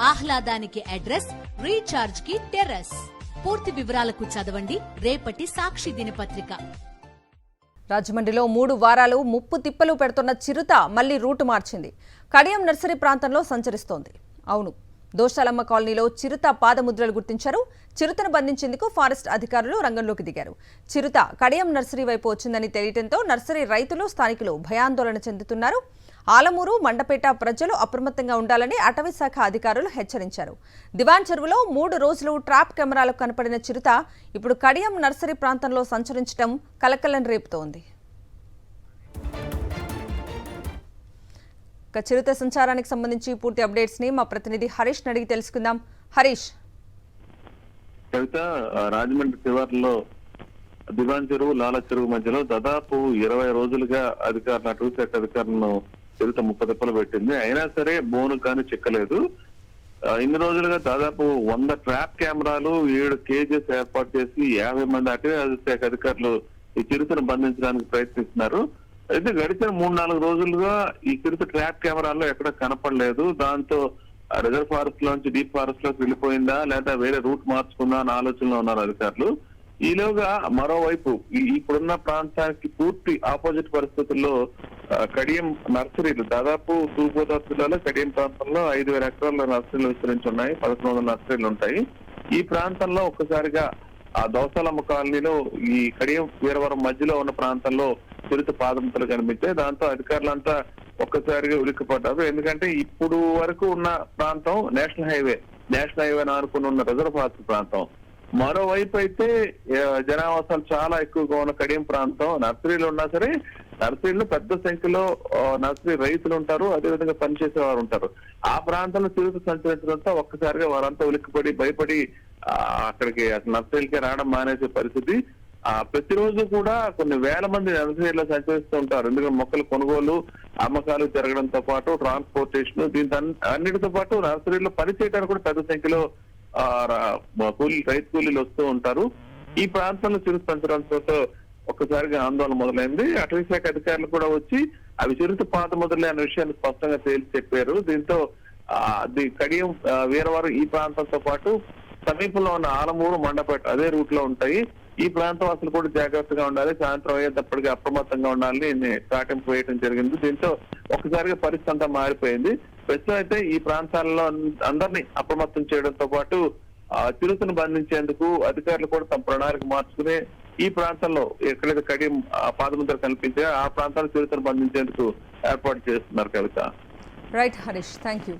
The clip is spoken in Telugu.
ఆహ్లాదానికి అడ్రస్, రీఛార్జ్ కి టెర్రస్. పూర్తి వివరాలకు చదవండి రేపటి సాక్షి దినపత్రిక. రాజమండ్రిలో 3 వారాలు ముప్పు తిప్పలు పెడుతున్న చిరుత మళ్లీ రూటు మార్చింది. కడియం నర్సరీ ప్రాంతంలో సంచరిస్తోంది. అవును, దోషాలమ్మ కాలనీలో చిరుత పాదముద్రలు గుర్తించారు. చిరుతను బంధించేందుకు ఫారెస్ట్ అధికారులు రంగంలోకి దిగారు. చిరుత కడియం నర్సరీ వైపు వచ్చిందని తెలియటంతో నర్సరీ రైతులు, స్థానికులు భయాందోళన చెందుతున్నారు. ఆలమూరు, మండపేట ప్రజలు అప్రమత్తంగా ఉండాలని అటవీ శాఖ అధికారులు హెచ్చరించారు. దివాన్ చెరువులో 3 రోజులు ట్రాప్ కెమెరాలకు కనపడిన చిరుత ఇప్పుడు కడియం నర్సరీ ప్రాంతంలో సంచరించడం కలకలం రేపుతోంది. చిరుత సంచారానికి సంబంధించి పూర్తి అప్డేట్స్ ని మా ప్రతినిధి హరీష్ అడిగి తెలుసుకుందాం. హరీష్, రాజమండ్రి శివార్లో దివాన్ చెరువు, లాల చెరువు మధ్యలో దాదాపు 20 రోజులుగా అధికారులు, అటవీ శాఖ అధికారులను చిరుత ముప్పు తిప్పలు పెట్టింది. అయినా సరే బోను కానీ చిక్కలేదు. ఇన్ని రోజులుగా దాదాపు 100 ట్రాప్ కెమెరాలు, 7 కేజెస్ ఏర్పాటు చేసి 50 మంది అటవీ శాఖ అధికారులు ఈ చిరుతను బంధించడానికి ప్రయత్నిస్తున్నారు. అయితే గడిచిన 3-4 రోజులుగా ఈ చిరుత ట్రాప్ కెమెరాల్లో ఎక్కడ కనపడలేదు. దాంతో రిజర్వ్ ఫారెస్ట్ లోంచి డీప్ ఫారెస్ట్ లోకి వెళ్ళిపోయిందా లేదా వేరే రూట్ మార్చుకుందా అన్న ఆలోచనలో ఉన్నారు అధికారులు. ఈలోగా మరోవైపు ఇప్పుడున్న ప్రాంతానికి పూర్తి ఆపోజిట్ పరిస్థితుల్లో కడియం నర్సరీలు, దాదాపు తూర్పుగోదావరి జిల్లాలో కడియం ప్రాంతంలో 5,000 ఎకరాల నర్సరీలు విస్తరించి ఉన్నాయి. 1100 నర్సరీలు ఉంటాయి. ఈ ప్రాంతంలో ఒక్కసారిగా ఆ దోసాలమ్మ కాలనీలో ఈ కడియం వీరవరం మధ్యలో ఉన్న ప్రాంతంలో చిరుత పాదముద్రలు కనిపించాయి. దాంతో అధికారులంతా ఒక్కసారిగా ఉలిక్కిపడ్డారు. ఎందుకంటే ఇప్పుడు వరకు ఉన్న ప్రాంతం నేషనల్ హైవే ఆనుకుని ఉన్న రిజర్వ్ ఫారెస్ట్ ప్రాంతం. మరోవైపు అయితే జనావాసాలు చాలా ఎక్కువగా ఉన్న కడియం ప్రాంతం. నర్సరీలు ఉన్నా సరే నర్సరీలో పెద్ద సంఖ్యలో నర్సరీ రైతులు ఉంటారు, అదేవిధంగా పనిచేసే వారు ఉంటారు. ఆ ప్రాంతంలో చిరుత సంచరించడంతో ఒక్కసారిగా వారంతా ఉలిక్కిపడి భయపడి అక్కడికి నర్సరీలకి రావడం మానేసే పరిస్థితి. ప్రతిరోజు కూడా కొన్ని వేల మంది నర్సరీలో సంచరిస్తూ ఉంటారు. ఎందుకంటే మొక్కల కొనుగోలు, అమ్మకాలు జరగడంతో పాటు ట్రాన్స్పోర్టేషన్, దీంతో అన్నిటితో పాటు నర్సరీలో పని చేయడానికి కూడా పెద్ద సంఖ్యలో రైతు కూలీలు వస్తూ ఉంటారు. ఈ ప్రాంతంలో చిరుత సంచరించడంతో ఒక్కసారిగా ఆందోళన మొదలైంది. అటవీ శాఖ అధికారులు కూడా వచ్చి అవి చిరుత పాత మొదలై అనే విషయాన్ని స్పష్టంగా తేల్చి చెప్పారు. దీంతో కడియం వీరవరం ఈ ప్రాంతంతో పాటు సమీపంలో ఉన్న ఆలమూరు, మండపేట అదే రూట్ లో ఉంటాయి. ఈ ప్రాంతం అసలు కూడా జాగ్రత్తగా ఉండాలి, సాయంత్రం అయ్యేటప్పటికి అప్రమత్తంగా ఉండాలని చాటింపు వేయడం జరిగింది. దీంతో ఒక్కసారిగా పరిస్థితి అంతా మారిపోయింది. ప్రస్తుతం అయితే ఈ ప్రాంతాల్లో అందరినీ అప్రమత్తం చేయడంతో పాటు చిరుతను బంధించేందుకు అధికారులు కూడా తమ ప్రణాళిక మార్చుకుని ఈ ప్రాంతంలో ఎక్కడైతే కడియం పాదముద్ర కనిపించే ఆ ప్రాంతాల్లో చిరుతను బంధించేందుకు ఏర్పాటు చేస్తున్నారు. Kavitha. Right Harish, thank you.